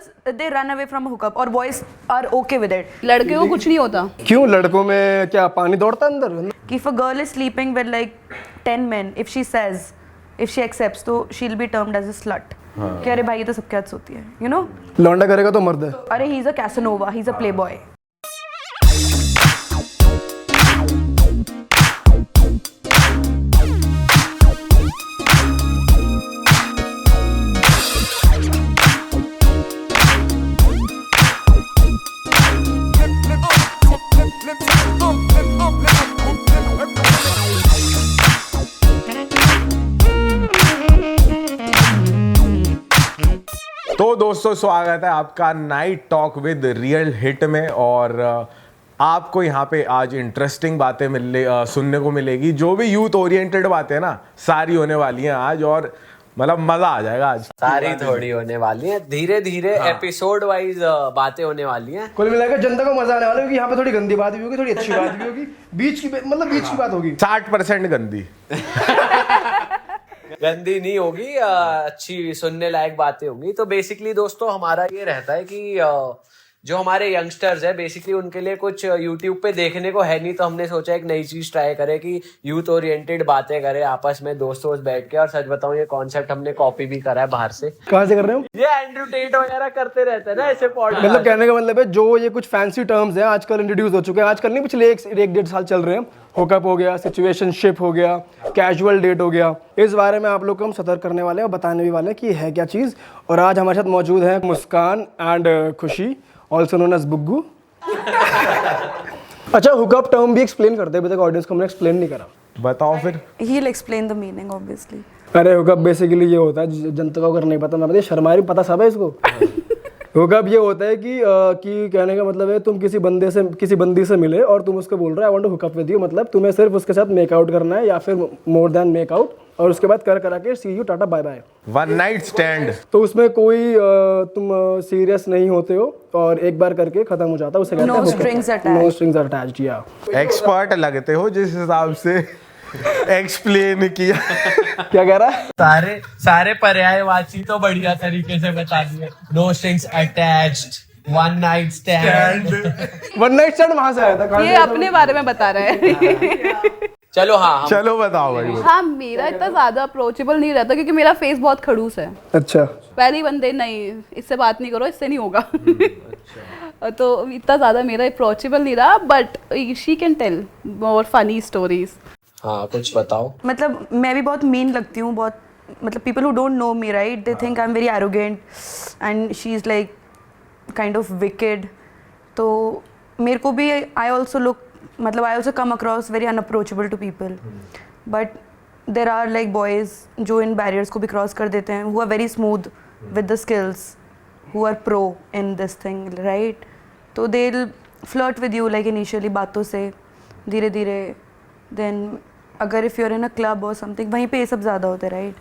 girls they run away from a hookup or boys are okay with it. लड़के को कुछ नहीं होता. क्यों लड़कों में क्या पानी दौड़ता है अंदर? If a girl is sleeping with like 10 men, if she says, if she accepts, तो she'll be termed as a slut. कि अरे भाई ये तो सबके हाथ होती है, you know? लौंडा करेगा तो मर्द है. अरे he's a Casanova, he's a playboy. तो दोस्तों स्वागत है आपका night talk with real hit में। और आपको यहाँ पे आज इंटरेस्टिंग बातें सुनने को मिलेगी। जो भी यूथ ओरिएंटेड बातें हैं ना, सारी होने वाली हैं आज, और मतलब मजा आ जाएगा आज। सारी थोड़ी होने वाली हैं, धीरे धीरे एपिसोड वाइज बातें होने वाली हैं। कुल मिलाकर जनता को मजा आने वाला है, क्योंकि यहाँ पे थोड़ी गंदी बात भी होगी, थोड़ी अच्छी बात भी होगी, बीच की बात होगी। 60% गंदी गंदी नहीं होगी, अच्छी सुनने लायक बातें होंगी। तो बेसिकली दोस्तों हमारा ये रहता है कि जो हमारे यंगस्टर्स है बेसिकली उनके लिए कुछ यूट्यूब पे देखने को है नहीं, तो हमने सोचा एक नई चीज ट्राई करें कि यूथ ओरिएंटेड बातें करें आपस में दोस्तों बैठ के। और सच बताऊं ये कॉन्सेप्ट हमने कॉपी भी करा है बाहर से। कहाँ से कर रहे हो? ये एंड्रू टेट वगैरह करते रहते हैं ना ऐसे पॉडकास्ट। मतलब कहने का मतलब है जो ये कुछ फैंसी टर्म्स हैं आजकल इंट्रोड्यूस हो चुके हैं, आजकल नहीं पिछले एक डेढ़ साल चल रहे हैं। हुकअप हो गया, सिचुएशनशिप हो गया, कैजुअल डेट हो गया। इस बारे में आप लोग को हम सतर्क करने वाले हैं और बताने भी वाले हैं कि ये है क्या चीज़। और आज हमारे साथ मौजूद हैं मुस्कान एंड खुशी, ऑल्सो नोन एज बुग्गू। अच्छा, हुकअप टर्म भी एक्सप्लेन करते हैं, अभी तक ऑडियंस को हमने एक्सप्लेन नहीं करा। बताओ फिर। He'll explain the meaning obviously. अरे हुकअप बेसिकली ये होता है, जनता को अगर नहीं पता, मैं बताइए शर्मा रही, पता सब है इसको। हुकअप ये होता है कि कहने का मतलब है तुम किसी बंदी से मिले और तुम उसको बोल रहे हो I want to hookup with you, मतलब तुम्हें सिर्फ उसके साथ मेकआउट करना है या फिर मोर देन मेकआउट, और उसके बाद करा के see you tata bye bye, one night stand. तो उसमें कोई तुम सीरियस नहीं होते हो और एक बार करके खत्म हो जाता है, उसे कहते हैं No strings attached. No strings attached. या एक्सपर्ट लगते हो जिस हिसाब से एक्सप्लेन किया। क्या कह रहा है? सारे पर्यायवाची तो बढ़िया तरीके से बता दिए। No strings attached, one night stand. One night stand वहां से आया था? ये अपने बारे में बता रहे हैं। चलो हाँ चलो बताओ भाई। हाँ, मेरा इतना ज्यादा अप्रोचेबल नहीं रहता क्योंकि मेरा फेस बहुत खड़ूस है। अच्छा, पहली बंदे नहीं, इससे बात नहीं करो, इससे नहीं होगा। तो इतना ज्यादा मेरा अप्रोचेबल नहीं रहा, but she can tell more funny stories. हाँ कुछ बताओ। मतलब मैं भी बहुत मीन लगती हूँ, बहुत मतलब people who don't know me right they think I'm very arrogant and she's like kind of wicked. तो मेरे को भी I also come across very unapproachable to people, but there are like boys जो इन barriers को भी cross कर देते हैं, who are very smooth with the skills, who are pro in this thing right. तो they'll flirt with you like initially बातों से धीरे धीरे, then अगर if you're in a club और समथिंग वहीं पे ये सब ज़्यादा होता है राइट।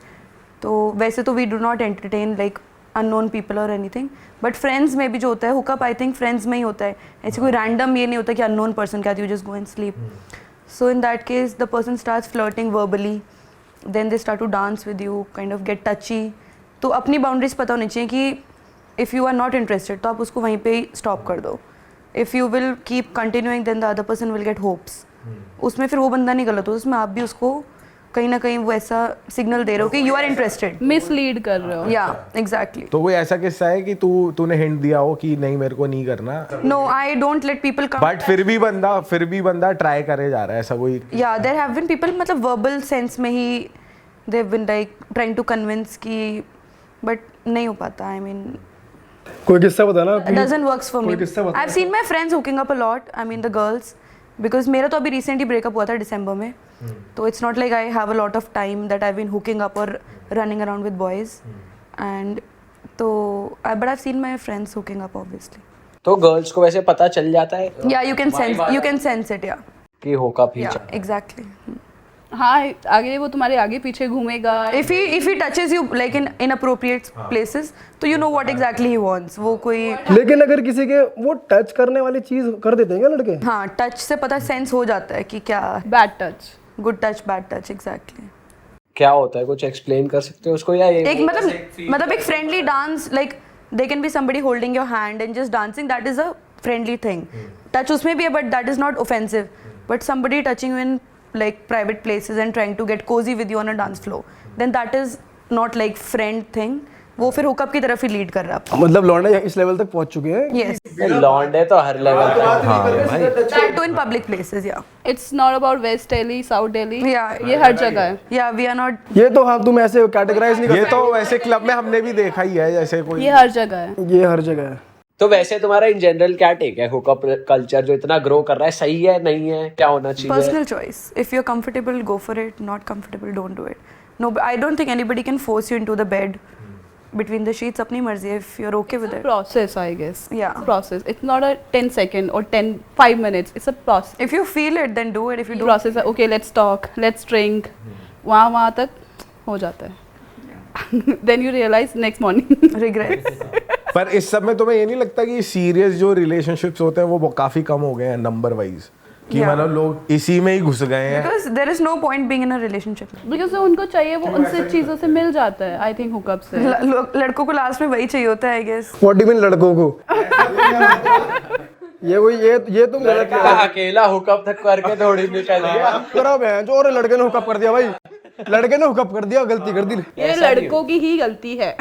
तो वैसे तो we do not entertain like unknown people और एनीथिंग, बट फ्रेंड्स में भी जो होता है हुकअप आई थिंक फ्रेंड्स में ही होता है। ऐसे कोई रैंडम ये नहीं होता कि अननोन पर्सन के साथ you just go and sleep. So in that case the person starts flirting verbally, then they start to dance with you, kind of get touchy. तो अपनी बाउंड्रीज पता होनी चाहिए कि if you are not interested तो आप उसको वहीं पे ही स्टॉप कर दो। If you will keep continuing then the other person will get hopes. उसमें फिर वो बंदा नहीं गलत हो, उसमें आप भी उसको कहीं ना कहीं वो ऐसा सिग्नल दे रहे हो कि यू आर इंटरेस्टेड, मिसलीड कर रहे हो। या एग्जैक्टली। तो कोई ऐसा किस्सा है कि तूने हिंट दिया हो कि नहीं मेरे को नहीं करना? No, I don't let people come, but फिर भी बंदा ट्राई करे जा रहा है, ऐसा कोई? या देयर हैव बीन पीपल, मतलब वर्बल सेंस में ही they have been like trying to convince की, बट नहीं हो पाता। आई मीन कोई किस्सा बताना। doesn't works for me. I've seen my friends hooking up a lot, I mean the girls, because मेरा तो अभी रिसेंटली ब्रेकअप हुआ था दिसंबर में, तो it's not like I have a lot of time that I been hooking up और running around with boys and तो but I seen my friends hooking up obviously. तो गर्ल्स को वैसे पता चल जाता है? या यू कैन सेंस इट, या कि हुकअप ही एग्जैक्टली। हाँ, आगे वो तुम्हारे आगे पीछे घूमेगा। If he touches you like in inappropriate places, तो you know what exactly he wants. वो कोई, लेकिन अगर किसी के वो टच करने वाली चीज कर देते हैं क्या लड़के? हाँ, टच से पता सेंस हो जाता है कि क्या bad touch, good touch bad touch, exactly. क्या होता है, कुछ एक्सप्लेन कर सकते हो उसको? या एक मतलब एक friendly dance, like They can be somebody holding your hand and just dancing. That is a friendly thing. Touch उसमें भी है, but that is not offensive. But somebody touching you in like private places and trying to get cozy with you on a dance floor, then that is not like friend thing. वो फिर hookup की तरफ ही lead कर रहा है. मतलब लौंडे इस लेवल तक पहुंच चुके हैं. Yes. लौंडे तो हर लेवल पे. That too in public places, yeah. It's not about West Delhi, South Delhi. Yeah. ये हर जगह है. Yeah, we are not. ये तो हाँ तुम ऐसे कैटेगराइज नहीं ये कर तो वैसे क्लब में हमने भी देखा ही है, जैसे कोई ये हर जगह है. सकते. ये हर जगह है. तो वैसे तुम्हारा इन जनरल क्या टेक है हुकअप कल्चर जो इतना ग्रो कर रहा है, सही है नहीं है, क्या होना चाहिए? Personal choice. If you're comfortable, go for it. Not comfortable, don't do it. No, I don't think anybody can force you into the bed between the sheets. अपनी मर्जी. If you're okay with it. Process, I guess. Yeah. Process. It's not a 10-second or 5 minutes. It's a process. If you feel it, then do it. If you don't, Process है. Okay, let's talk. Let's drink. वहाँ तक हो जाता है. Then you realize next morning. regrets. पर इस सब में तुम्हें ये नहीं लगता कि सीरियस जो रिलेशनशिप्स होते हैं वो काफी कम हो गए हैं नंबर वाइज, कि Yeah. मतलब लोग इसी में ही घुस गए हैं? Because there is no point being in a relationship. Because जो उनको चाहिए वो उनसे चीज़ों से मिल जाता है. I think hookup से. लड़कों को लास्ट में वही चाहिए होता है, I guess. What do you mean लड़कों को? ये तुम गलत लड़का अकेला हुकअप तक करके थोड़ी निकल गया. करो बहन जो, और लड़के ने हुकअप कर दिया भाई. लड़के ने हुकअप कर दिया, गलती कर दी. ये लड़कों की ही गलती है.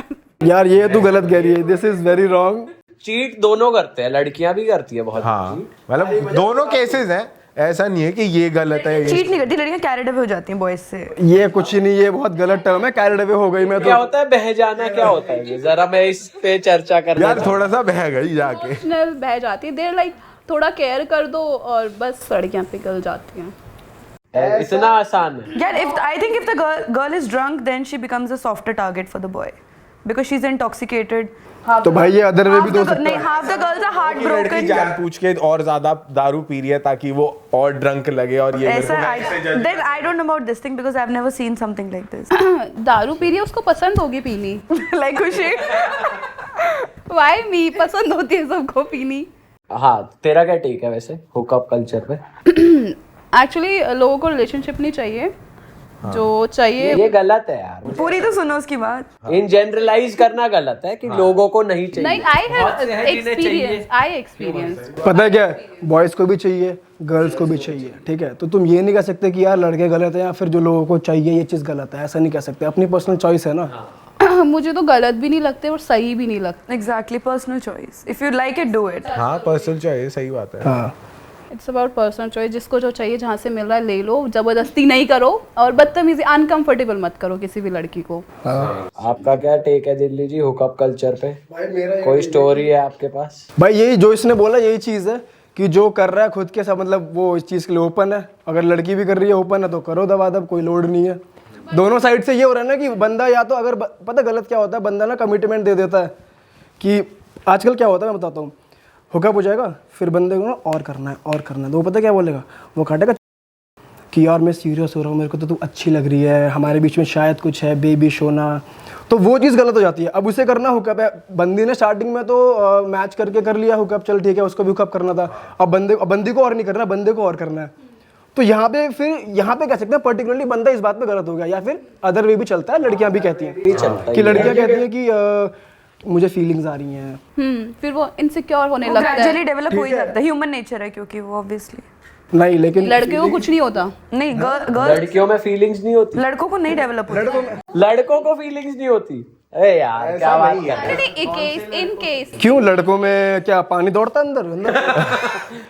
यार ये तू गलत कह रही है. This is very wrong. Cheat दोनों करते हैं, लड़कियां भी करती है बहुत. हाँ मतलब दोनों केसेस हैं, ऐसा नहीं है कि ये गलत है ये. चीट नहीं करती लड़कियां, कैरिड अवे हो जाती हैं बॉयज से. ये कुछ ही नहीं, ये बहुत गलत टर्म है. कैरिड अवे हो गई मैं क्या तो. होता है बह जाना, क्या होता है ये? जरा मैं इस पे चर्चा करना यार थोड़ा सा बह गई जाके. इमोशनल बह जाती है. देर लाइक थोड़ा केयर कर दो और बस लड़कियां पिघल जाती हैं. इतना आसान है. Yeah, I think if the girl is drunk, then she becomes a softer target for the boy because she's intoxicated. तो भाई ये अदर वे भी दो सकता नहीं, है. half the girls are लड़की heartbroken. जान पूछ के और ज्यादा दारू पी रही है ताकि वो और ड्रंक लगे, और ये ऐसा then I don't know about this thing because I've never seen something like this. दारू पी रही है, उसको पसंद होगी पीनी. Like खुशी. Why me? पसंद होती है सबको पीनी. हाँ, तेरा क्या टेक है वैसे हुकअप कल्चर पे? एक्चुअली लोगों को रिलेशनशिप नहीं चाहिए. जो चाहिए ये गलत है यार. पूरी तो सुनो उसकी बात. इन जनरलाइज करना गलत है कि लोगों को नहीं चाहिए. नहीं. I experience. पता है क्या, बॉयज को भी चाहिए, गर्ल्स को भी चाहिए. ठीक है, तो तुम ये नहीं कह सकते कि यार लड़के गलत है या फिर जो लोगों को चाहिए ये चीज़ गलत है. ऐसा नहीं कह सकते. अपनी पर्सनल चॉइस है ना. मुझे तो गलत भी नहीं लगते और सही भी नहीं लगते. Exactly, personal choice. If you like it, do it. हाँ पर्सनल चॉइस, सही बात है. हाँ. It's about personal choice. जिसको जो चाहिए जहाँ से मिल रहा है ले लो. जबरदस्ती नहीं करो और बदतमीजी अनकंफर्टेबल मत करो किसी भी लड़की को. आपका क्या टेक है दिल्ली जी हुकअप कल्चर पे? कोई स्टोरी है आपके पास? भाई यही जो इसने बोला यही चीज़ है कि जो कर रहा है खुद के साथ, मतलब वो इस चीज़ के लिए ओपन है. अगर लड़की भी कर रही है ओपन है तो करो दबादब, कोई लोड नहीं है. दोनों साइड से ये हो रहा है ना कि बंदा या तो अगर पता गलत क्या होता है, बंदा ना कमिटमेंट दे देता है कि आजकल क्या होता है मैं बताता हूँ. हुकअप हो जाएगा, फिर बंदे को ना और करना है. तो वो पता क्या बोलेगा, वो काटेगा कि यार मैं सीरियस हो रहा हूँ, मेरे को तो तू अच्छी लग रही है, हमारे बीच में शायद कुछ है, बेबी सोना. तो वो चीज़ गलत हो जाती है. अब उसे करना हुकअप है. बंदी ने स्टार्टिंग में तो मैच करके कर लिया हुकअप, चल ठीक है, उसको भी हुकअप करना था. अब बंदी को और नहीं करना, बंदे को और करना है. तो यहाँ पे कह सकते हैं पर्टिकुलरली बंदा इस बात पे गलत हो गया. या फिर अदर वे भी चलता है, लड़कियां भी कहती हैं कि लड़कियां कहती हैं कि मुझे फीलिंग्स आ रही हैं. फिर वो इनसिक्योर होने वो लगता है. gradually develop हो ही जाता है. Human nature है क्योंकि वो obviously. नहीं लेकिन लड़के को कुछ नहीं होता. नहीं, girls लड़कियों में फीलिंग्स नहीं होती. लड़कों को नहीं डेवलप होती. लड़कों को फीलिंग्स नहीं होती. अरे यार क्या बात कर रहे नहीं, इन केस क्यों लड़कों में क्या पानी दौड़ता अंदर?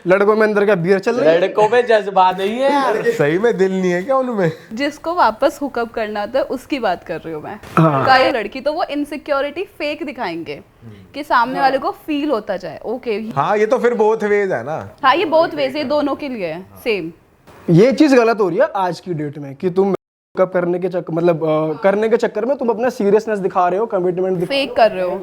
लड़कों में अंदर क्या बियर चल रही हो? है? लड़कों में जज्बा नहीं है यार. सही में दिल नहीं है क्या उनमें? जिसको वापस हुकअप करना था उसकी बात कर रही हूँ मैं. कई लड़की तो वो इनसिक्योरिटी फेक दिखाएंगे कि सामने वाले को फील होता जाए. ओके. हाँ ये तो फिर बोथ वेज है ना. हाँ, ये बहुत वैसे दोनों के लिए है सेम. ये चीज गलत हो रही है आज की डेट में कि तुम मेकअप करने के चक्कर मतलब करने के चक्कर में तुम अपना सीरियसनेस दिखा रहे हो, कमिटमेंट फेक कर रहे हो.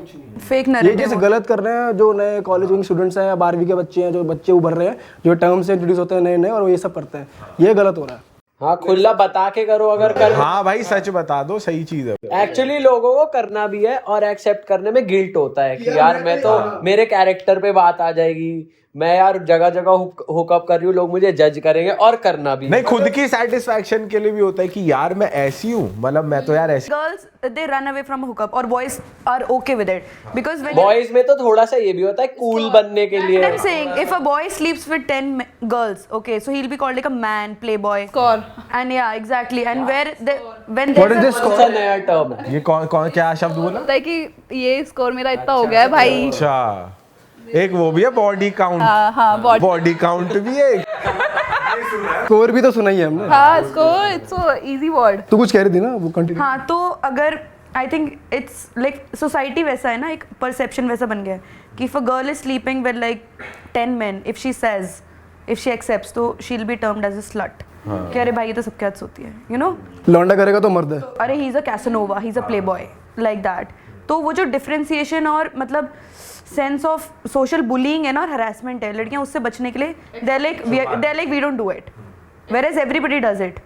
फेक ये नैरेटिव. चीज गलत कर रहे हैं जो नए कॉलेज के स्टूडेंट्स हैं, 12वीं के बच्चे हैं, जो बच्चे उभर रहे हैं, जो टर्म से इंट्रोड्यूस होते हैं नए नए और वो ये सब करते हैं. ये गलत हो रहा है. हाँ, खुला बता के करो अगर कर. हाँ भाई सच बता दो, सही चीज है. एक्चुअली लोगों को करना भी है और एक्सेप्ट करने में गिल्ट होता है कि यार मैं तो मेरे कैरेक्टर पे बात आ जाएगी, मैं यार जगह जगह हुकअप कर रही हूँ, लोग मुझे जज करेंगे और करना भी। नहीं, खुद की सेटिस्फैक्शन के लिए भी होता है कि यार मैं ऐसी हूँ, मतलब मैं तो यार ऐसी। Girls, they run away from a hookup, or boys are okay with it because when boys में तो थोड़ा सा ये भी होता है कूल बनने के लिए। I'm saying if a boy sleeps with 10 girls, okay, so he'll be called like a man, playboy. Score. And yeah, exactly. And when What there's is this कौन सा नया टर्म है? ये कौन क्या शब्द बोला? होता है कि ये स्कोर मेरा इतना हो गया है भाई। अच्छा, एक वो भी है बॉडी काउंट। हाँ बॉडी काउंट भी है। स्कोर भी तो सुना ही है हमने। हाँ score, it's so easy word. तू कुछ कह रही थी ना, वो कंटिन्यू। हाँ, तो अगर I think it's like society वैसा है ना, एक परसेप्शन वैसा बन गया है कि if a girl is sleeping with like 10 men, if she says, if she accepts, तो she will be termed as a slut. कि अरे भाई ये तो सबके हाथ होती है, यू नो, लौंडा करेगा तो मर्द है। अरे he is a Casanova, he is a Playboy, like that. तो वो जो डिफरेंशिएशन और मतलब सेंस ऑफ सोशल बुलिंग है ना और हरासमेंट है, लड़कियां उससे बचने के लिए they are like we don't do it, where as everybody does it.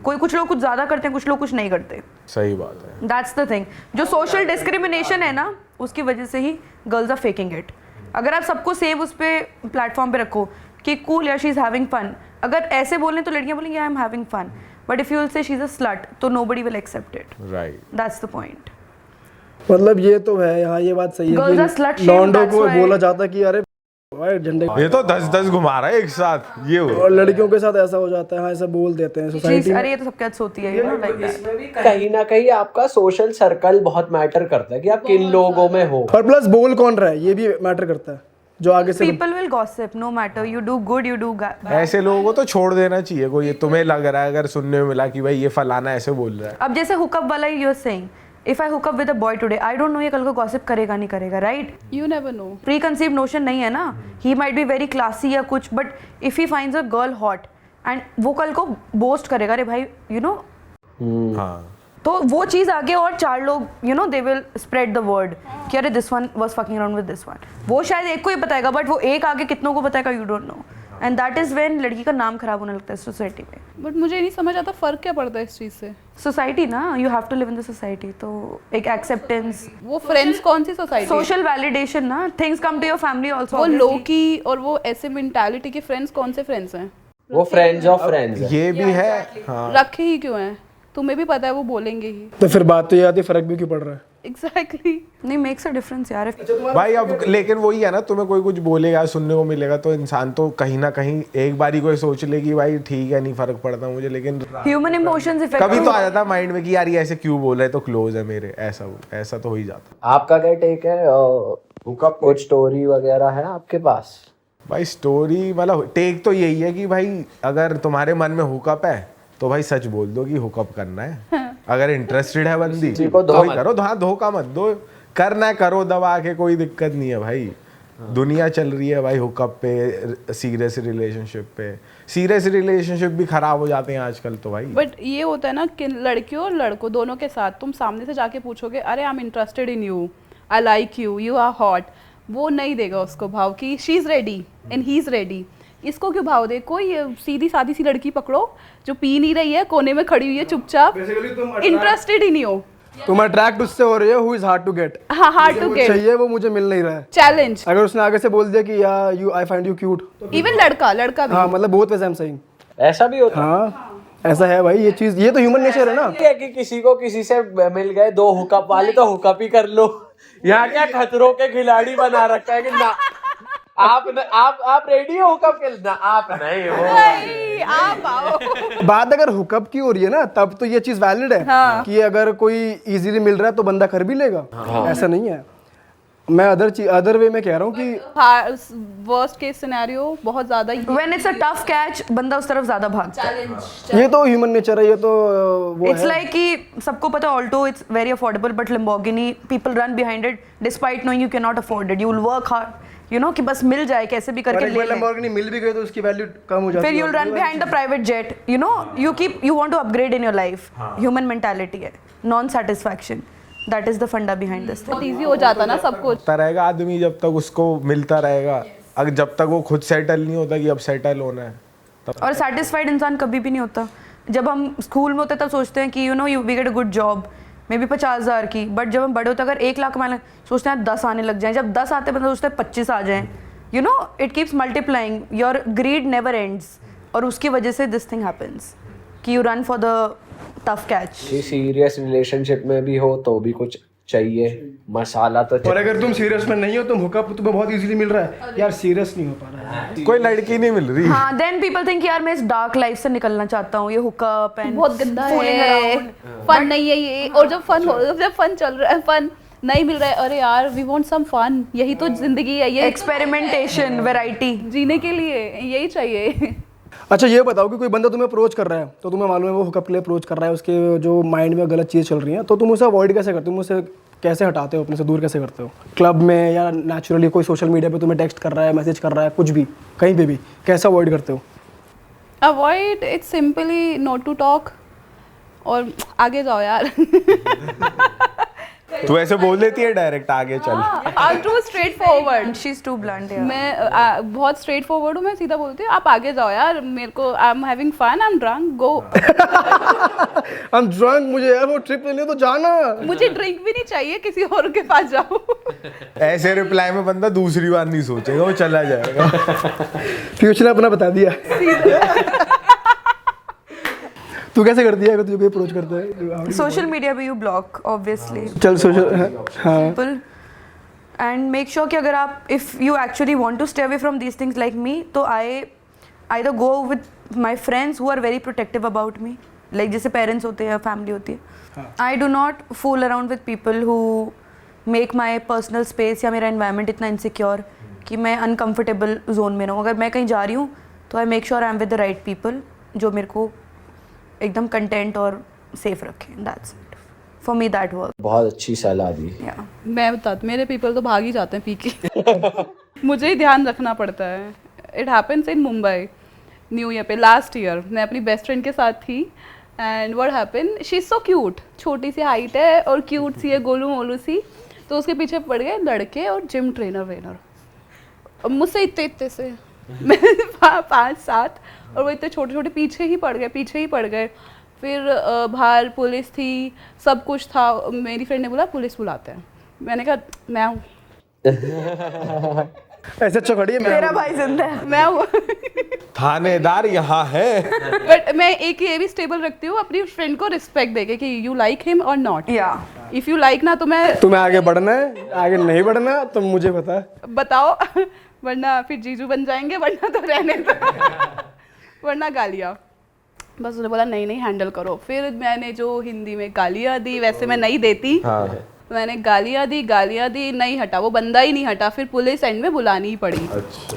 कोई कुछ लोग कुछ ज्यादा करते हैं, कुछ लोग कुछ नहीं करते। सही बात है। दैट्स द थिंग, जो सोशल डिस्क्रिमिनेशन है ना, उसकी वजह से ही गर्ल्स आर फेकिंग इट। अगर आप सबको सेम उस पे प्लेटफॉर्म पे रखो कि कूल या शी इज हैविंग फन, अगर ऐसे बोलें तो लड़कियां बोलेंगी I am having fun, but if you will say she is a slut, तो nobody will accept it. Right, that's the point. मतलब ये तो है, यहाँ ये बात सही Girls are है slut कि shamed, लौंडों that's को why- बोला जाता है कि अरे भाई झंडे, ये तो 10-10 घुमा रहा है एक साथ, ये हो। और लड़कियों के साथ ऐसा हो जाता है। हाँ, ऐसा बोल देते हैं सोसाइटी में। अरे ये तो सबके हाथ होती है, यू नो, लाइक दैट। कहीं ना कहीं आपका सोशल सर्कल बहुत मैटर करता है कि आप किन लोगों में हो। और प्लस बोल कौन रहा है ये भी मैटर करता है, जो आगे से People will gossip no matter you do good, you do bad. ऐसे लोगों को तो छोड़ देना चाहिए। कोई तुम्हें लग रहा है अगर सुनने में मिला कि भाई ये फलाना ऐसे बोल रहा है, अब जैसे हुकअप वाला you are saying, if I hookup with a boy today, I don't know ये कल को गॉसिप करेगा नहीं करेगा, right? You never know. Pre conceive notion नहीं है ना, he might be very classy या कुछ, but if he finds a girl hot and वो कल को बोस्ट करेगा, अरे भाई यू नो, हाँ तो वो चीज आगे और 4 लोग you know they will spread the word कि अरे this one was fucking around with this one. वो शायद एक को ही बताएगा, बट वो एक आगे कितनों को बताएगा, you don't know, and that is when लड़की का नाम खराब होने लगता है सोसाइटी में। बट मुझे नहीं समझ आता फर्क क्या पड़ता है इस चीज से। सोसाइटी ना, you have to live in the society, तो एक एक्सेप्टेंस, वो फ्रेंड्स कौन सी सोसाइटी? सोशल वैलिडेशन ना, things come to your family also. वो लो की और वो ऐसे मेंटालिटी के फ्रेंड्स कौन से फ्रेंड्स हैं? वो फ्रेंड्स ऑफ फ्रेंड्स। ये भी है। हाँ, रखे ही क्यों हैं? तुम्हें भी पता है वो बोलेंगे ही। तो फिर बात तो ये आती है फर्क भी क्यों पड़ रहा है। एग्जैक्टली। नहीं, मेक्स अ डिफरेंस यार। भाई अब लेकिन वही है ना, तुम्हें कोई कुछ बोलेगा, सुनने को मिलेगा, तो इंसान तो कहीं ना कहीं एक बारी कोई सोच ले कि भाई ठीक है, नहीं फर्क पड़ता मुझे, लेकिन ह्यूमन इमोशंस इफेक्ट कभी तो आ जाता माइंड में कि यार ये ऐसे क्यों बोल रहे, तो क्लोज है मेरे, ऐसा तो हो ही जाता। आपका क्या टेक है? कुछ स्टोरी वगैरह है आपके पास? भाई स्टोरी मतलब टेक तो यही है कि भाई अगर तुम्हारे मन में हुकअप है तो भाई सच बोल दो कि हुकअप करना है। अगर इंटरेस्टेड है बंदी को तो भाई करो, हाँ धोखा मत दो, करना है करो दबा के, कोई दिक्कत नहीं है भाई। दुनिया चल रही है भाई हुकअप पे, सीरियस रिलेशनशिप भी खराब हो जाते हैं आजकल तो भाई। बट ये होता है ना कि लड़कियों और लड़कों दोनों के साथ तुम सामने से जाके पूछोगे अरे I am interested in you, I like you, you are hot, वो नहीं देगा उसको भाव कि she is ready and he is ready. इसको क्यों भाव दे? कोई सीधी सादी सी लड़की पकड़ो जो पी नहीं रही है, कोने में खड़ी हुई है चुपचाप, इंटरेस्टेड ही नहीं हो, तुम अट्रैक्ट उससे हो रही हो, who is hard to get, हाँ हार्ड टू गेट, चाहिए वो मुझे मिल नहीं रहा है। चैलेंज। अगर उसने आगे से बोल दिया कि या you I find you cute, even लड़का भी। हाँ मतलब बहुत वैसे हम सही। ऐसा भी होता हाँ ऐसा है भाई, ये चीज, ये तो ह्यूमन नेचर है ना। है कि किसी को किसी से मिल गए 2 हुकअप वाले तो हुकअप ही कर लो। यहाँ क्या खतरों के खिलाड़ी बना रखा है कि ना आप रेडी हो हुकअप के लिए? ना आप नहीं हो। नहीं, आप आओ। बात अगर हुकअप की हो रही है ना, तब तो ये चीज वैलिड है कि अगर कोई इजीली मिल रहा है तो बंदा कर भी लेगा। ऐसा नहीं है, मैं अदर वे में कह रहा हूँ कि वर्स्ट केस सिनेरियो बहुत ज्यादा when it's a tough catch, बंदा उस तरफ ज्यादा भागता है। ये तो ह्यूमन नेचर है, ये तो वो इट्स लाइक कि सबको पता है Alto it's very affordable, but Lamborghini people run behind it despite knowing you can not afford it, you will work hard, you know, कि बस मिल जाए कैसे भी करके ले ले। लैम्बोर्गिनी मिल भी गई तो उसकी वैल्यू कम हो जाती है। फिर you'll run behind the private jet, you know, you want to upgrade in your life. Human mentality है, non satisfaction, that is the funda behind this thing. बहुत इजी हो जाता ना सब कुछ। करता रहेगा आदमी जब तक उसको मिलता रहेगा, अगर जब तक वो खुद सेटल नहीं होता कि अब सेटल होना है तब। और satisfied इंसान कभी भी नहीं होता। जब हम स्कूल में होते तब सोचते हैं कि we get a good job, may be 50,000 की, बट जब हम बड़े होते अगर 1 लाख कमाने सोचते हैं 10 आने लग जाएं, जब 10 आते हैं मतलब सोचते हैं 25 आ जाएं, you know, it keeps multiplying. Your greed never ends. और उसकी वजह से this thing happens कि you run for the tough catch. Serious relationship में भी हो तो भी कुछ चाहिए, मसाला तो और चाहिए। अगर तुम सीरियस में नहीं हो, तुम हुकअप तुम्हें बहुत इजीली मिल रहा है, यार सीरियस नहीं हो पा रहा है, कोई लड़की नहीं मिल रही। हाँ, then people think यार मैं इस dark life से निकलना चाहता हूँ, ये hookup and बहुत गंदा fooling है, around. फन नहीं है ये। और जब फन चल रहा है, फन नहीं मिल रहा है, अरे यार वी वांट सम फन, यही तो जिंदगी है, ये Experimentation, variety. जीने के लिए यही चाहिए। अच्छा ये बताओ कि कोई बंदा तुम्हें अप्रोच कर रहा है, तो तुम्हें मालूम है वो हुकअप के लिए अप्रोच कर रहा है, उसके जो माइंड में गलत चीज़ चल रही है, तो तुम उसे अवॉइड कैसे करते हो, तुम उसे कैसे हटाते हो, अपने से दूर कैसे करते हो? क्लब में या नेचुरली कोई सोशल मीडिया पे तुम्हें टेक्स्ट कर रहा है, मैसेज कर रहा है, कुछ भी कहीं पे भी, कैसे अवॉइड करते हो? Avoid it simply not to talk, और आगे जाओ यार। तू ऐसे बोल देती है डायरेक्ट आगे चल। I am too straightforward, She's too blunt. Yeah. मैं बहुत स्ट्रेट फॉरवर्ड हूँ, मैं सीधा बोलती हूँ आप आगे जाओ यार, मेरे को I am having fun, I am drunk, go. I'm drunk, मुझे यार वो ट्रिप लेने तो जाना। मुझे ड्रिंक भी नहीं चाहिए, किसी और के पास जाओ। ऐसे रिप्लाई में बंदा दूसरी बार नहीं सोचेगा, वो चला जाएगा। फ्यूचर ने अपना बता दिया। तू कैसे करती है अगर तुझे कोई अप्रोच करता है? Social media पे you block obviously. चल सोशल, हाँ People and make sure कि अगर आप if you actually want to stay away from these things like me, तो I either go with my friends who are very protective about me, like जैसे parents होते हैं, family होती है. I do not fool around with people who make my personal space या मेरा environment इतना insecure कि मैं uncomfortable zone में रहूँ. अगर मैं कहीं जा रही हूँ तो I make sure I'm with the right people जो मेरे को एकदम कंटेंट और सेफ रखें. That's it for me, that work. बहुत अच्छी सलाह दी। मैं बताती, मेरे पीपल तो भाग ही जाते हैं पी के। मुझे ही ध्यान रखना पड़ता है. It happens in Mumbai new year पे लास्ट ईयर, मैं अपनी बेस्ट फ्रेंड के साथ थी and what happen, she is so cute, छोटी सी हाइट है और क्यूट सी है, गोलू मोलू सी, तो उसके पीछे पड़ गए लड़के और जिम ट्रेनर वेनर, मुझसे इतने से 5-7, और वो इतने छोटे छोटे पीछे ही पड़ गए. फिर बाहर पुलिस थी, सब कुछ था. मेरी फ्रेंड ने बोला पुलिस बुलाते हैं. मैंने कहा मैं हूँ. ऐसे अच्छा खड़ी है, मेरा भाई जिंदा है. मैं हूँ. थानेदार यहाँ है। बट मैं एक ये भी स्टेबल रखती हूँ अपनी फ्रेंड को रिस्पेक्ट देके कि यू लाइक हिम और नॉट. या इफ यू लाइक ना तो मैं तुम्हें आगे बढ़ना है, आगे नहीं बढ़ना तो मुझे बता, बताओ, वरना फिर जीजू बन जाएंगे, वरना तो रहने दो, वरना गालियाँ. बस उसने बोला नहीं हैंडल करो. फिर मैंने जो हिंदी में गालियाँ दी, वैसे मैं नहीं देती. हाँ. मैंने गालियाँ दी, नहीं हटा, वो बंदा ही नहीं हटा. फिर पुलिस एंड में बुलानी ही पड़ी.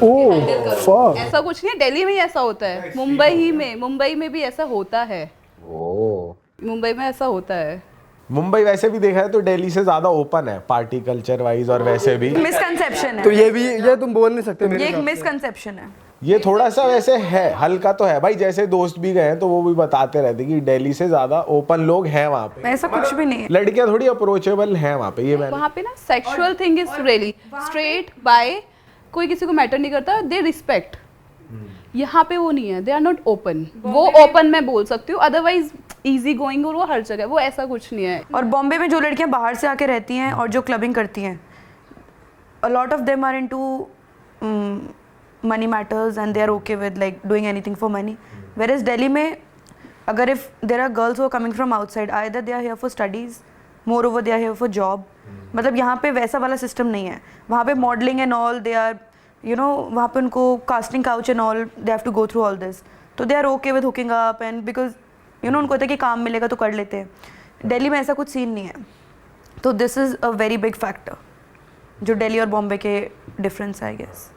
ओह फक, ऐसा कुछ नहीं है, दिल्ली में ही ऐसा होता है, मुंबई में भी ऐसा होता है. मुंबई में ऐसा होता है. मुंबई वैसे भी देखा है तो दिल्ली से ज्यादा ओपन है पार्टी कल्चर वाइज, और वैसे भी मिसकंसेप्शन है. तो ये तुम बोल नहीं सकते मेरे ये एक साथ। मिसकंसेप्शन है. ये थोड़ा सा वैसे है, हल्का तो है भाई. जैसे दोस्त भी गए हैं तो वो भी बताते रहते कि दिल्ली से ज्यादा ओपन लोग हैं वहाँ पे. ऐसा कुछ भी नहीं है. लड़कियां थोड़ी अप्रोचेबल हैं वहाँ पे. ये मैंने वहाँ पे ना sexual thing is really straight by, कोई किसी को मैटर नहीं करता, दे रिस्पेक्ट. यहाँ पे वो नहीं है, दे आर नॉट ओपन. वो ओपन मैं बोल सकती हूँ, अदरवाइज इजी गोइंग और वो हर जगह, वो ऐसा कुछ नहीं है. और बॉम्बे में जो लड़कियां बाहर से आके रहती हैं और जो क्लबिंग करती हैं, a lot of them are into money matters and they are okay with like doing anything for money. Whereas Delhi में अगर if there are girls who are coming from outside, either they are here for studies, moreover they are here for job. मतलब यहाँ पे वैसा वाला system नहीं है. वहाँ पे modeling and all, they are you know, वहाँ पे उनको casting couch and all, they have to go through all this. तो they are okay with hooking up and because you know उनको होता है कि काम मिलेगा तो कर लेते हैं. दिल्ली में ऐसा कुछ सीन नहीं है. तो this is a very big factor जो दिल्ली और बॉम्बे के डिफरेंस है, आई गेस.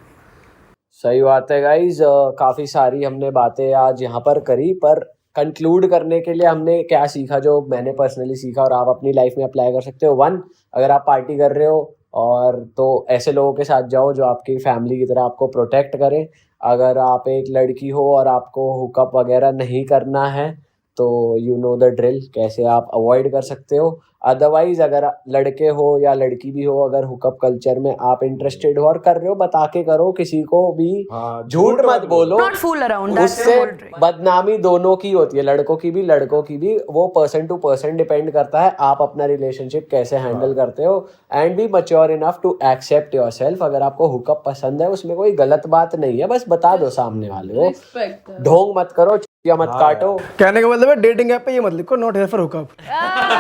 सही बात है गाइज. काफी सारी हमने बातें आज यहाँ पर करी, पर कंक्लूड करने के लिए हमने क्या सीखा, जो मैंने पर्सनली सीखा और आप अपनी लाइफ में अप्लाई कर सकते हो. 1, अगर आप पार्टी कर रहे हो और तो ऐसे लोगों के साथ जाओ जो आपकी फैमिली की तरह आपको प्रोटेक्ट करें. अगर आप एक लड़की हो और आपको हुकअप वगैरह नहीं करना है तो यू नो द ड्रिल, कैसे आप अवॉइड कर सकते हो। अदरवाइज अगर लड़के हो या लड़की भी हो, अगर हुकअप कल्चर में आप इंटरेस्टेड हो और कर रहे हो, बता के करो, किसी को भी हाँ, झूठ मत बोलो। Not fool around, that's the उससे whole trick. बदनामी दोनों की होती है, लड़कों की भी लड़कों की भी। वो पर्सन टू पर्सन डिपेंड करता है, आप अपना रिलेशनशिप कैसे हैंडल करते हो। And be mature enough to accept yourself. अगर आपको हुकअप पसंद है, उसमें कोई गलत बात नहीं है, बस बता दो सामने वाले को। रिस्पेक्ट ढोंग मत करो या मत काटो। कहने का मतलब है डेटिंग ऐप पे ये मत लिखो नॉट हियर फॉर हुकअप।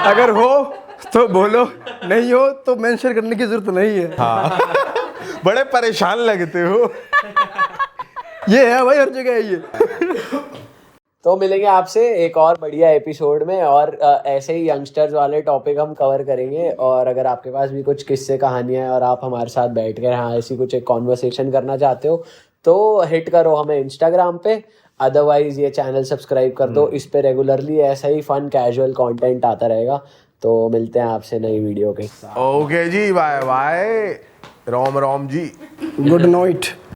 अगर हो तो बोलो, नहीं हो तो मेंशन करने की जरूरत नहीं है। हाँ बड़े परेशान लगते हो। ये है भाई, हर जगह है ये। तो मिलेंगे आपसे एक और बढ़िया एपिसोड में, और ऐसे ही यंगस्टर्स वाले टॉपिक हम कवर करेंगे। और अगर आपके पास भी कुछ किस्से कहानियां हैं और आप हमारे साथ बैठ कर हाँ ऐसी कुछ एक कॉन्वर्सेशन करना चाहते हो, तो हिट करो हमें इंस्टाग्राम पे। अदरवाइज ये चैनल सब्सक्राइब कर दो, इस पे रेगुलरली ऐसा ही फन कैजुअल कंटेंट आता रहेगा। तो मिलते हैं आपसे नई वीडियो के साथ। ओके जी, बाय बाय, रोम रोम जी, गुड नाइट।